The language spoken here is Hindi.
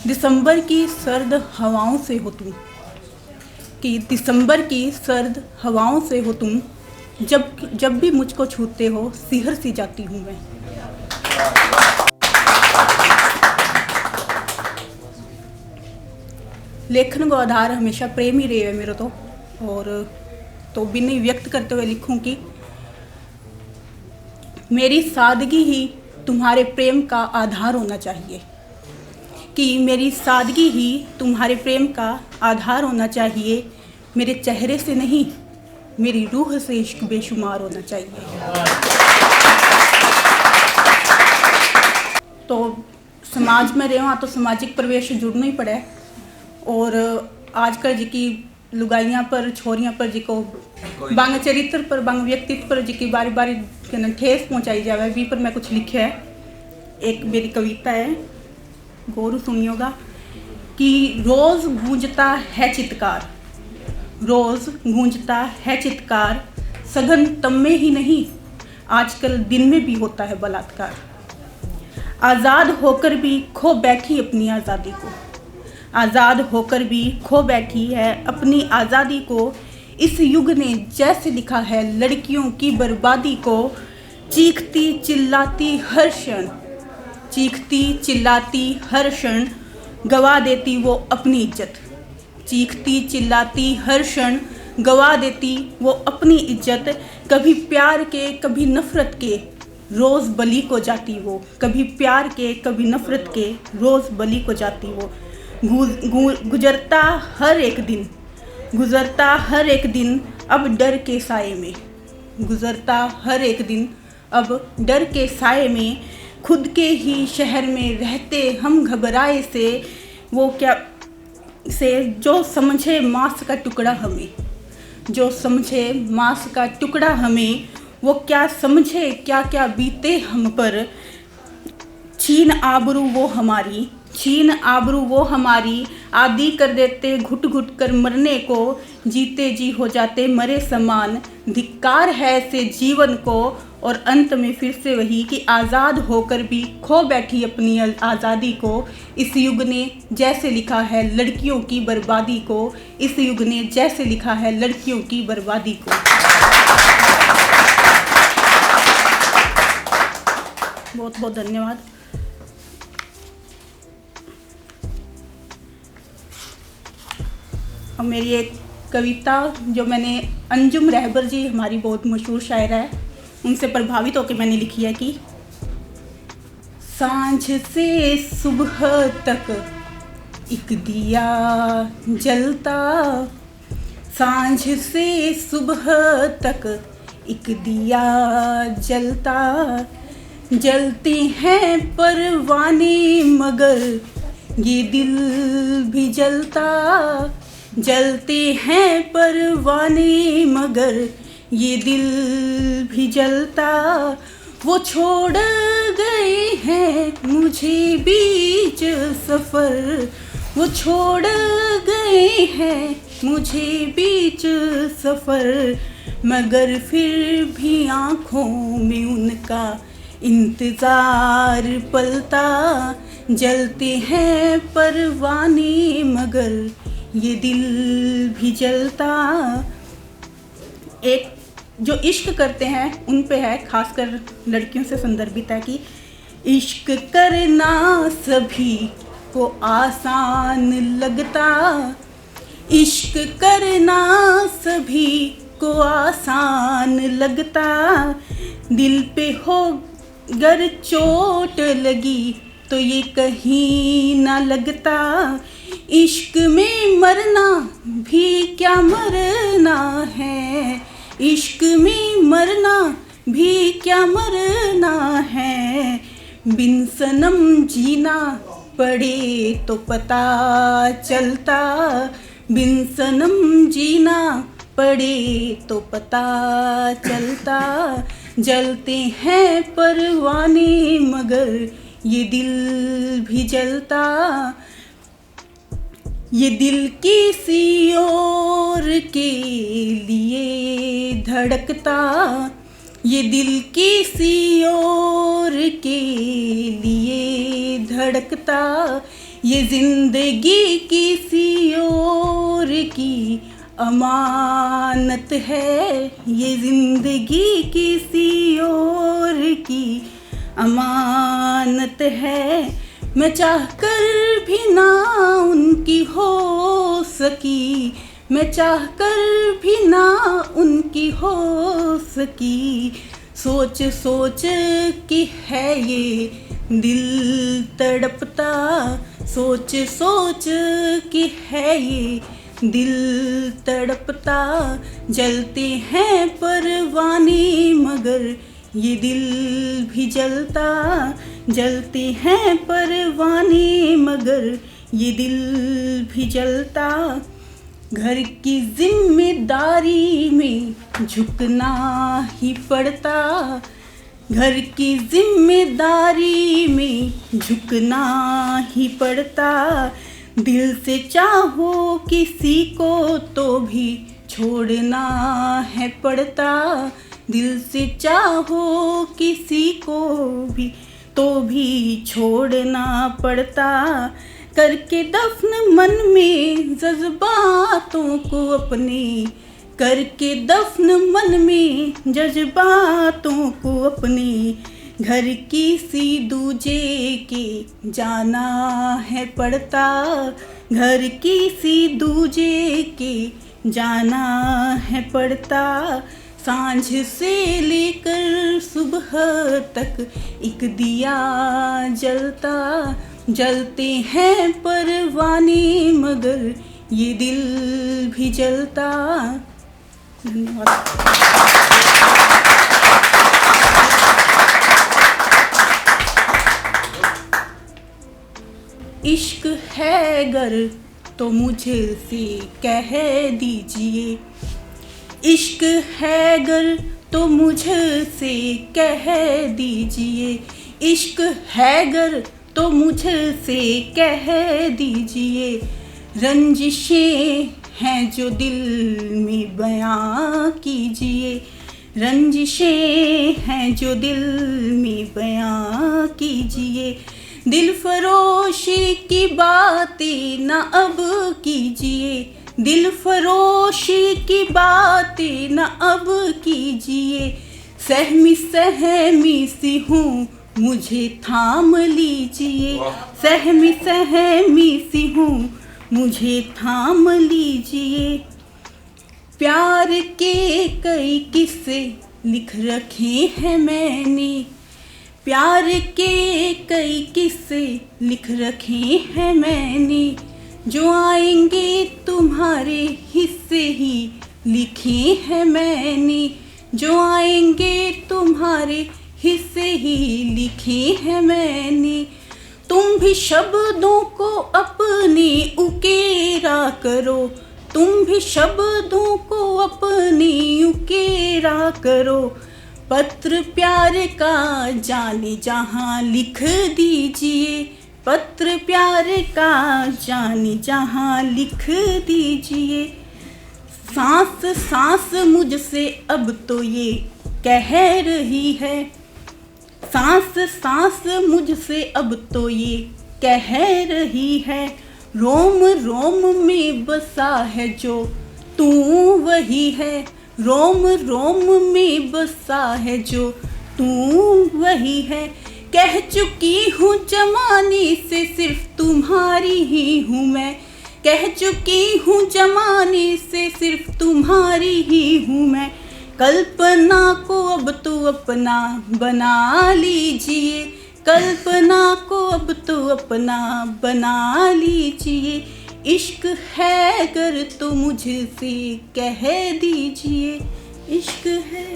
दिसंबर की सर्द हवाओं से हो तुम, कि दिसंबर की सर्द हवाओं से हो तुम, जब भी मुझको छूते हो सिहर सी जाती हूँ मैं। लेखन को आधार हमेशा प्रेम ही रहे है मेरा तो, और तो बिना व्यक्त करते हुए लिखूं कि मेरी सादगी ही तुम्हारे प्रेम का आधार होना चाहिए, कि मेरी सादगी ही तुम्हारे प्रेम का आधार होना चाहिए। मेरे चेहरे से नहीं, मेरी रूह से इश्क बेशुमार होना चाहिए। तो समाज में रहे तो सामाजिक प्रवेश जुड़ना ही पड़े, और आजकल जी की लुगाइयाँ पर, छोरियाँ पर जी को बांग चरित्र पर, बांग व्यक्तित्व पर जी की बारी बारी ठेस पहुँचाई जाए, भी पर मैं कुछ लिखे है। एक मेरी कविता है, गौर सुनियोगा कि रोज़ गूंजता है चित्कार, रोज़ गूंजता है चित्कार, सघन तम में ही नहीं आजकल दिन में भी होता है बलात्कार। आज़ाद होकर भी खो बैठी अपनी आज़ादी को, आज़ाद होकर भी खो बैठी है अपनी आज़ादी को। इस युग ने जैसे लिखा है लड़कियों की बर्बादी को, चीखती चिल्लाती हर क्षण, चीखती चिल्लाती हर क्षण, गवा देती वो अपनी इज्जत, चीखती चिल्लाती हर क्षण, गवा देती वो अपनी इज्जत। कभी प्यार के कभी नफ़रत के रोज़ बलि को जाती वो, कभी प्यार के कभी नफ़रत के रोज़ बलि को जाती वो। गुजरता हर एक दिन, गुजरता हर एक दिन अब डर के साए में, गुजरता हर एक दिन अब डर के साए में। खुद के ही शहर में रहते हम घबराए से, वो क्या से जो समझे मांस का टुकड़ा हमें, जो समझे मांस का टुकड़ा हमें, वो क्या समझे क्या क्या बीते हम पर। छीन आबरू वो हमारी, छीन आबरू वो हमारी, आदि कर देते घुट घुट कर मरने को, जीते जी हो जाते मरे समान। धिक्कार है ऐसे जीवन को, और अंत में फिर से वही कि आज़ाद होकर भी खो बैठी अपनी आज़ादी को। इस युग ने जैसे लिखा है लड़कियों की बर्बादी को, इस युग ने जैसे लिखा है लड़कियों की बर्बादी को। बहुत बहुत धन्यवाद। और मेरी एक कविता जो मैंने अंजुम रहबर जी, हमारी बहुत मशहूर शायरा है, उनसे प्रभावित होकर मैंने लिखी है कि सांझ से सुबह तक एक दिया जलता, सांझ से सुबह तक एक दिया जलता, जलते हैं परवाने मगर ये दिल भी जलता, जलते हैं परवाने मगर ये दिल भी जलता। वो छोड़ गए हैं मुझे बीच सफ़र, वो छोड़ गए हैं मुझे बीच सफ़र, मगर फिर भी आँखों में उनका इंतज़ार पलता, जलते हैं परवाने मगर ये दिल भी जलता। एक जो इश्क करते हैं उन पे है, खासकर लड़कियों से संदर्भित है कि इश्क करना सभी को आसान लगता, इश्क करना सभी को आसान लगता, दिल पे हो गर चोट लगी तो ये कहीं ना लगता, इश्क में मरना भी क्या मरना है, इश्क में मरना भी क्या मरना है, बिन सनम जीना पड़े तो पता चलता, बिन सनम जीना पड़े तो पता चलता, जलते हैं परवाने मगर ये दिल भी जलता, ये दिल किसी और के लिए धड़कता, ये दिल किसी और के लिए धड़कता, ये जिंदगी किसी और की अमानत है, ये जिंदगी किसी और की अमानत है। मैं चाहकर भी ना उनकी हो सकी, मैं चाहकर भी ना उनकी हो सकी। सोच सोच कि है ये दिल तड़पता, सोच सोच कि है ये दिल तड़पता। जलते हैं परवाने मगर ये दिल भी जलता, जलते हैं परवाने मगर ये दिल भी जलता। घर की जिम्मेदारी में झुकना ही पड़ता, घर की जिम्मेदारी में झुकना ही पड़ता। दिल से चाहो किसी को तो भी छोड़ना है पड़ता, दिल से चाहो किसी को भी तो भी छोड़ना पड़ता। करके दफन मन में जज्बातों को अपने, करके दफन मन में जज्बातों को अपने, घर किसी दूजे के जाना है पड़ता, घर किसी दूजे के जाना है पड़ता। सांझ से लेकर सुबह तक एक दिया जलता, जलते हैं परवाने मगर ये दिल भी जलता। धन्यवाद। इश्क है गर तो मुझसे कह दीजिए, इश्क है गर तो मुझसे कह दीजिए, इश्क है गर तो मुझसे कह दीजिए। रंजिशें हैं जो दिल में बयां कीजिए, रंजिशें हैं जो दिल में बयां कीजिए। दिल फरोशी की बातें न अब कीजिए, दिल फरोशी की बातें न अब कीजिए। सहमी सहमी सी हूँ मुझे थाम लीजिए, सहमी सहमी सी हूँ मुझे थाम लीजिए। प्यार के कई किस्से लिख रखे हैं मैंने, प्यार के कई किस्से लिख रखे हैं मैंने। जो आएंगे तुम्हारे हिस्से ही लिखे हैं मैंने, जो आएंगे तुम्हारे हिस्से ही लिखे हैं मैंने। तुम भी शब्दों को अपने उकेरा करो, तुम भी शब्दों को अपने उकेरा करो। पत्र प्यार का जाने जहाँ लिख दीजिए, पत्र प्यार का जाने जहाँ लिख दीजिए। सांस सांस मुझसे अब तो ये कह रही है, सांस सांस मुझसे अब तो ये कह रही है। रोम रोम में बसा है जो तू वही है, रोम रोम में बसा है जो तू वही है। कह चुकी हूँ जमाने से सिर्फ तुम्हारी ही हूँ मैं, कह चुकी हूँ जमाने से सिर्फ तुम्हारी ही हूँ मैं। कल्पना को अब तो अपना बना लीजिए, कल्पना को अब तो अपना बना लीजिए। इश्क है अगर तो मुझसे कह दीजिए, इश्क है।